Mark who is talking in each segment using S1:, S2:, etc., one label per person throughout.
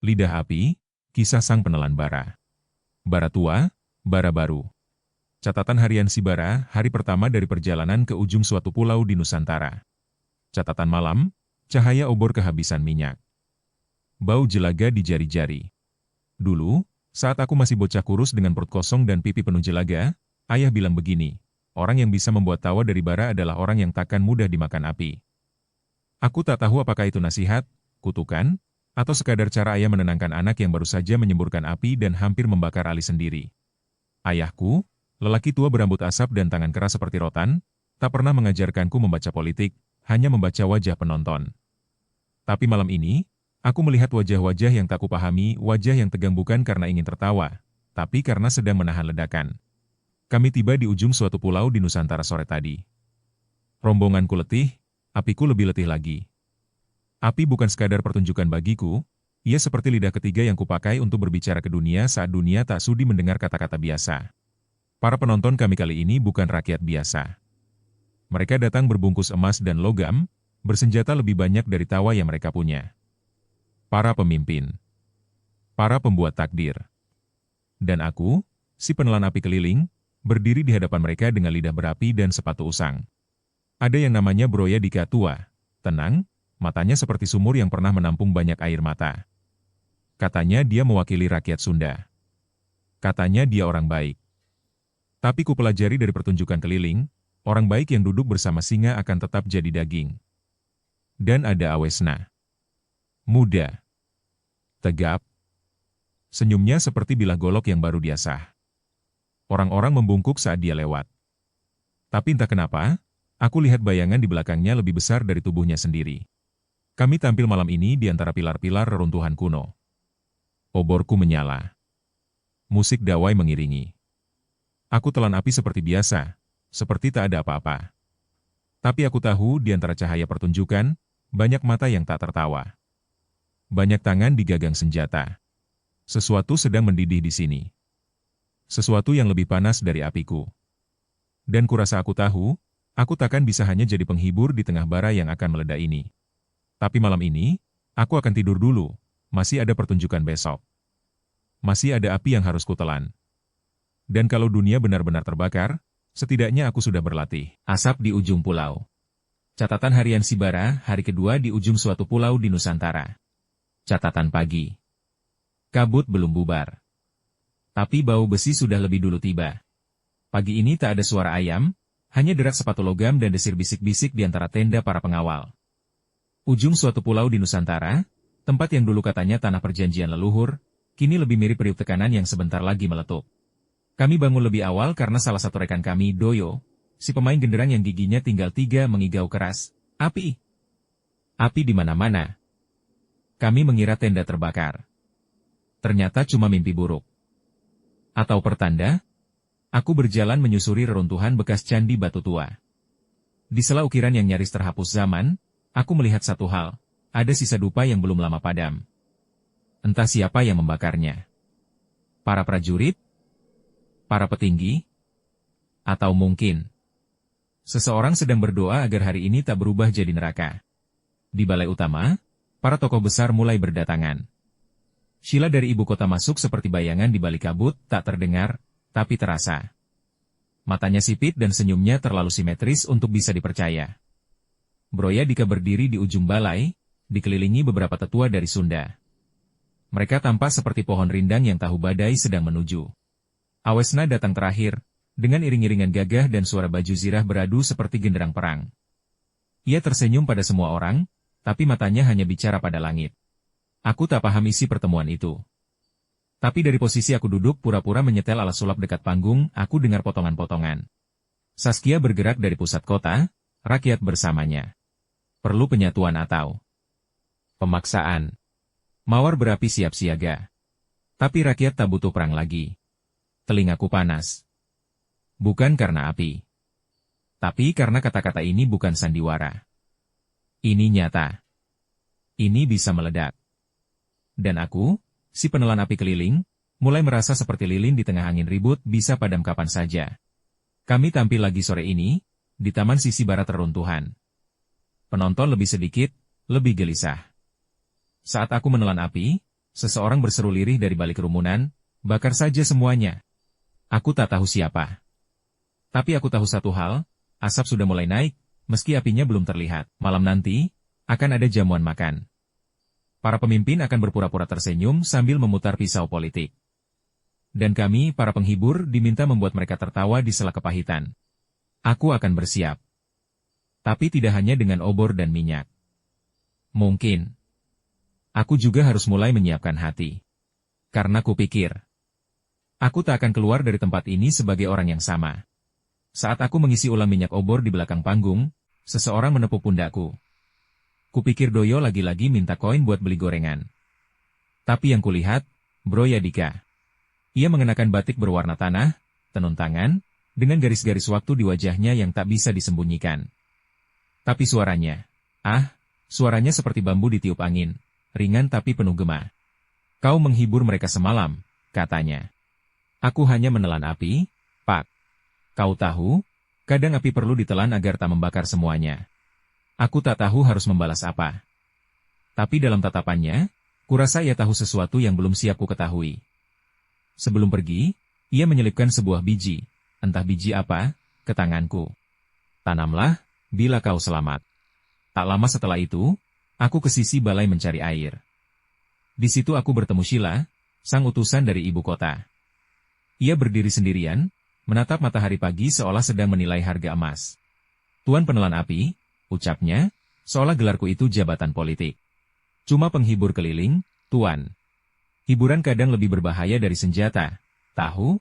S1: Lidah api, kisah sang penelan bara. Bara tua, bara baru. Catatan harian si bara, hari pertama dari perjalanan ke ujung suatu pulau di Nusantara. Catatan malam, cahaya obor kehabisan minyak. Bau jelaga di jari-jari. Dulu, saat aku masih bocah kurus dengan perut kosong dan pipi penuh jelaga, ayah bilang begini, orang yang bisa membuat tawa dari bara adalah orang yang takkan mudah dimakan api. Aku tak tahu apakah itu nasihat, kutukan, atau sekadar cara ayah menenangkan anak yang baru saja menyemburkan api dan hampir membakar alis sendiri. Ayahku, lelaki tua berambut asap dan tangan keras seperti rotan, tak pernah mengajarkanku membaca politik, hanya membaca wajah penonton. Tapi malam ini, aku melihat wajah-wajah yang tak kupahami, wajah yang tegang bukan karena ingin tertawa, tapi karena sedang menahan ledakan. Kami tiba di ujung suatu pulau di Nusantara sore tadi. Rombonganku letih, apiku lebih letih lagi. Api bukan sekadar pertunjukan bagiku, ia seperti lidah ketiga yang kupakai untuk berbicara ke dunia saat dunia tak sudi mendengar kata-kata biasa. Para penonton kami kali ini bukan rakyat biasa. Mereka datang berbungkus emas dan logam, bersenjata lebih banyak dari tawa yang mereka punya. Para pemimpin. Para pembuat takdir. Dan aku, si penelan api keliling, berdiri di hadapan mereka dengan lidah berapi dan sepatu usang. Ada yang namanya Broya Dika tua, tenang, matanya seperti sumur yang pernah menampung banyak air mata. Katanya dia mewakili rakyat Sunda. Katanya dia orang baik. Tapi ku pelajari dari pertunjukan keliling, orang baik yang duduk bersama singa akan tetap jadi daging. Dan ada Awesna. Muda. Tegap. Senyumnya seperti bilah golok yang baru diasah. Orang-orang membungkuk saat dia lewat. Tapi entah kenapa, aku lihat bayangan di belakangnya lebih besar dari tubuhnya sendiri. Kami tampil malam ini di antara pilar-pilar reruntuhan kuno. Oborku menyala. Musik dawai mengiringi. Aku telan api seperti biasa, seperti tak ada apa-apa. Tapi aku tahu di antara cahaya pertunjukan, banyak mata yang tak tertawa. Banyak tangan digagang senjata. Sesuatu sedang mendidih di sini. Sesuatu yang lebih panas dari apiku. Dan kurasa aku tahu, aku takkan bisa hanya jadi penghibur di tengah bara yang akan meledak ini. Tapi malam ini, aku akan tidur dulu, masih ada pertunjukan besok. Masih ada api yang harus kutelan. Dan kalau dunia benar-benar terbakar, setidaknya aku sudah berlatih. Asap di ujung pulau. Catatan harian si bara, hari kedua di ujung suatu pulau di Nusantara. Catatan pagi. Kabut belum bubar. Tapi bau besi sudah lebih dulu tiba. Pagi ini tak ada suara ayam, hanya derak sepatu logam dan desir bisik-bisik di antara tenda para pengawal. Ujung suatu pulau di Nusantara, tempat yang dulu katanya tanah perjanjian leluhur, kini lebih mirip periuk tekanan yang sebentar lagi meletup. Kami bangun lebih awal karena salah satu rekan kami, Doyo, si pemain genderang yang giginya tinggal 3 mengigau keras. Api! Api di mana-mana. Kami mengira tenda terbakar. Ternyata cuma mimpi buruk. Atau pertanda, aku berjalan menyusuri reruntuhan bekas candi batu tua. Di sela ukiran yang nyaris terhapus zaman, aku melihat satu hal, ada sisa dupa yang belum lama padam. Entah siapa yang membakarnya. Para prajurit? Para petinggi? Atau mungkin seseorang sedang berdoa agar hari ini tak berubah jadi neraka. Di balai utama, para tokoh besar mulai berdatangan. Sheila dari ibu kota masuk seperti bayangan di balik kabut, tak terdengar, tapi terasa. Matanya sipit dan senyumnya terlalu simetris untuk bisa dipercaya. Broya Dika berdiri di ujung balai, dikelilingi beberapa tetua dari Sunda. Mereka tampak seperti pohon rindang yang tahu badai sedang menuju. Awesna datang terakhir, dengan iring-iringan gagah dan suara baju zirah beradu seperti genderang perang. Ia tersenyum pada semua orang, tapi matanya hanya bicara pada langit. Aku tak paham isi pertemuan itu. Tapi dari posisi aku duduk pura-pura menyetel alas sulap dekat panggung, aku dengar potongan-potongan. Saskia bergerak dari pusat kota, rakyat bersamanya. Perlu penyatuan atau pemaksaan. Mawar berapi siap siaga. Tapi rakyat tak butuh perang lagi. Telingaku panas. Bukan karena api. Tapi karena kata-kata ini bukan sandiwara. Ini nyata. Ini bisa meledak. Dan aku, si penelan api keliling, mulai merasa seperti lilin di tengah angin ribut bisa padam kapan saja. Kami tampil lagi sore ini, di taman sisi barat reruntuhan. Penonton lebih sedikit, lebih gelisah. Saat aku menelan api, seseorang berseru lirih dari balik kerumunan, bakar saja semuanya. Aku tak tahu siapa. Tapi aku tahu satu hal, asap sudah mulai naik, meski apinya belum terlihat. Malam nanti, akan ada jamuan makan. Para pemimpin akan berpura-pura tersenyum sambil memutar pisau politik. Dan kami, para penghibur, diminta membuat mereka tertawa di sela kepahitan. Aku akan bersiap. Tapi tidak hanya dengan obor dan minyak. Mungkin. Aku juga harus mulai menyiapkan hati. Karena kupikir, aku tak akan keluar dari tempat ini sebagai orang yang sama. Saat aku mengisi ulang minyak obor di belakang panggung, seseorang menepuk pundakku. Kupikir Doyo lagi-lagi minta koin buat beli gorengan. Tapi yang kulihat, Bro Yadika. Ia mengenakan batik berwarna tanah, tenun tangan, dengan garis-garis waktu di wajahnya yang tak bisa disembunyikan. Tapi suaranya seperti bambu ditiup angin, ringan tapi penuh gema. Kau menghibur mereka semalam, katanya. Aku hanya menelan api, Pak. Kau tahu, kadang api perlu ditelan agar tak membakar semuanya. Aku tak tahu harus membalas apa. Tapi dalam tatapannya, kurasa ia tahu sesuatu yang belum siap ku ketahui. Sebelum pergi, ia menyelipkan sebuah biji, entah biji apa, ke tanganku. Tanamlah, bila kau selamat. Tak lama setelah itu, aku ke sisi balai mencari air. Di situ aku bertemu Sheila, sang utusan dari ibu kota. Ia berdiri sendirian, menatap matahari pagi seolah sedang menilai harga emas. Tuan penelan api, ucapnya, seolah gelarku itu jabatan politik. Cuma penghibur keliling, Tuan. Hiburan kadang lebih berbahaya dari senjata, tahu?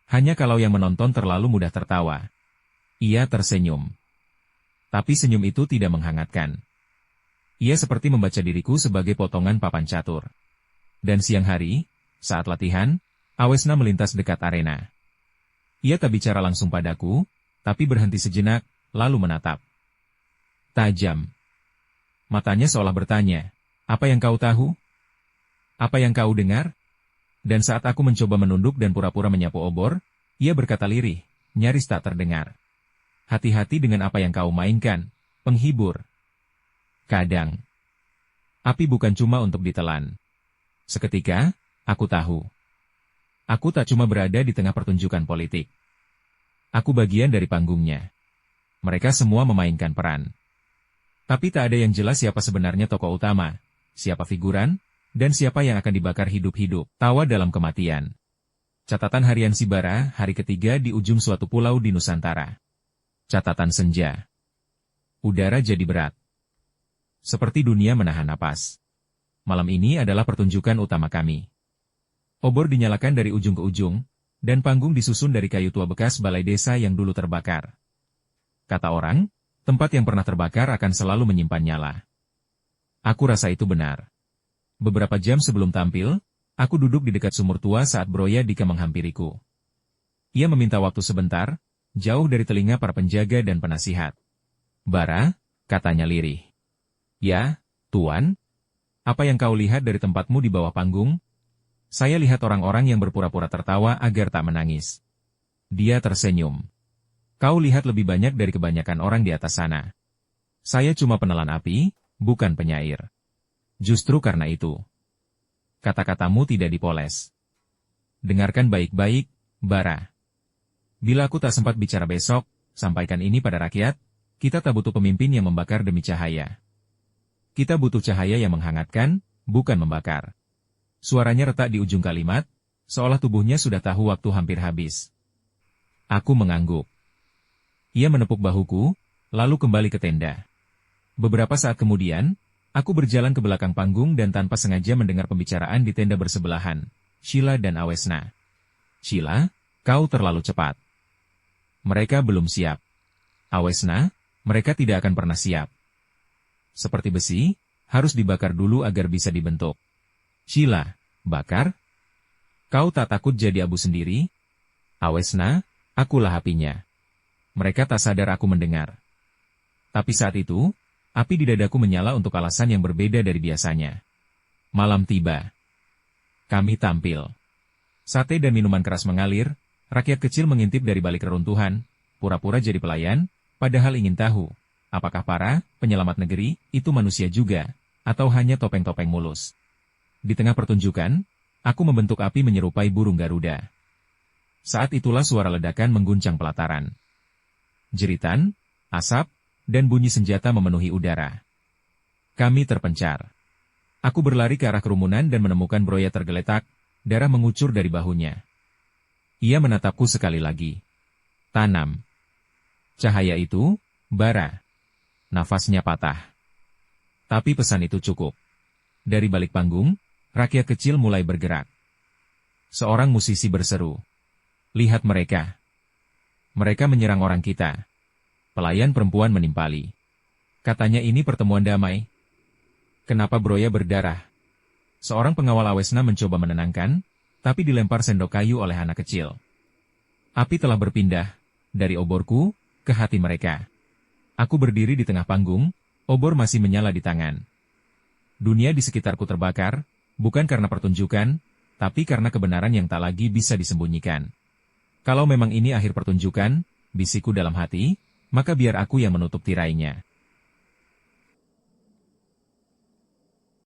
S1: Hanya kalau yang menonton terlalu mudah tertawa. Ia tersenyum. Tapi senyum itu tidak menghangatkan. Ia seperti membaca diriku sebagai potongan papan catur. Dan siang hari, saat latihan, Awesna melintas dekat arena. Ia tak bicara langsung padaku, tapi berhenti sejenak, lalu menatap. Tajam. Matanya seolah bertanya, apa yang kau tahu? Apa yang kau dengar? Dan saat aku mencoba menunduk dan pura-pura menyapu obor, ia berkata lirih, nyaris tak terdengar. Hati-hati dengan apa yang kau mainkan, penghibur. Kadang. Api bukan cuma untuk ditelan. Seketika, aku tahu. Aku tak cuma berada di tengah pertunjukan politik. Aku bagian dari panggungnya. Mereka semua memainkan peran. Tapi tak ada yang jelas siapa sebenarnya tokoh utama, siapa figuran, dan siapa yang akan dibakar hidup-hidup. Tawa dalam kematian. Catatan harian Sibara, hari ketiga di ujung suatu pulau di Nusantara. Catatan senja. Udara jadi berat. Seperti dunia menahan napas. Malam ini adalah pertunjukan utama kami. Obor dinyalakan dari ujung ke ujung, dan panggung disusun dari kayu tua bekas balai desa yang dulu terbakar. Kata orang, tempat yang pernah terbakar akan selalu menyimpan nyala. Aku rasa itu benar. Beberapa jam sebelum tampil, aku duduk di dekat sumur tua saat Bro Yadika menghampiriku. Ia meminta waktu sebentar, jauh dari telinga para penjaga dan penasihat. Bara, katanya lirih. Ya, Tuan. Apa yang kau lihat dari tempatmu di bawah panggung? Saya lihat orang-orang yang berpura-pura tertawa agar tak menangis. Dia tersenyum. Kau lihat lebih banyak dari kebanyakan orang di atas sana. Saya cuma penelan api, bukan penyair. Justru karena itu. Kata-katamu tidak dipoles. Dengarkan baik-baik, Bara. Bila aku tak sempat bicara besok, sampaikan ini pada rakyat, kita tak butuh pemimpin yang membakar demi cahaya. Kita butuh cahaya yang menghangatkan, bukan membakar. Suaranya retak di ujung kalimat, seolah tubuhnya sudah tahu waktu hampir habis. Aku mengangguk. Ia menepuk bahuku, lalu kembali ke tenda. Beberapa saat kemudian, aku berjalan ke belakang panggung dan tanpa sengaja mendengar pembicaraan di tenda bersebelahan, Sheila dan Awesna. Sheila, kau terlalu cepat. Mereka belum siap. Awesna, mereka tidak akan pernah siap. Seperti besi, harus dibakar dulu agar bisa dibentuk. Sheila, bakar? Kau tak takut jadi abu sendiri? Awesna, akulah apinya. Mereka tak sadar aku mendengar. Tapi saat itu, api di dadaku menyala untuk alasan yang berbeda dari biasanya. Malam tiba. Kami tampil. Sate dan minuman keras mengalir, rakyat kecil mengintip dari balik reruntuhan, pura-pura jadi pelayan, padahal ingin tahu, apakah para penyelamat negeri itu manusia juga, atau hanya topeng-topeng mulus. Di tengah pertunjukan, aku membentuk api menyerupai burung Garuda. Saat itulah suara ledakan mengguncang pelataran. Jeritan, asap, dan bunyi senjata memenuhi udara. Kami terpencar. Aku berlari ke arah kerumunan dan menemukan Broya tergeletak, darah mengucur dari bahunya. Ia menatapku sekali lagi. Tanam. Cahaya itu, bara. Nafasnya patah. Tapi pesan itu cukup. Dari balik panggung, rakyat kecil mulai bergerak. Seorang musisi berseru. Lihat mereka. Mereka menyerang orang kita. Pelayan perempuan menimpali. Katanya ini pertemuan damai. Kenapa Broya berdarah? Seorang pengawal Awesna mencoba menenangkan, tapi dilempar sendok kayu oleh anak kecil. Api telah berpindah, dari oborku, ke hati mereka. Aku berdiri di tengah panggung, obor masih menyala di tangan. Dunia di sekitarku terbakar, bukan karena pertunjukan, tapi karena kebenaran yang tak lagi bisa disembunyikan. Kalau memang ini akhir pertunjukan, bisikku dalam hati, maka biar aku yang menutup tirainya.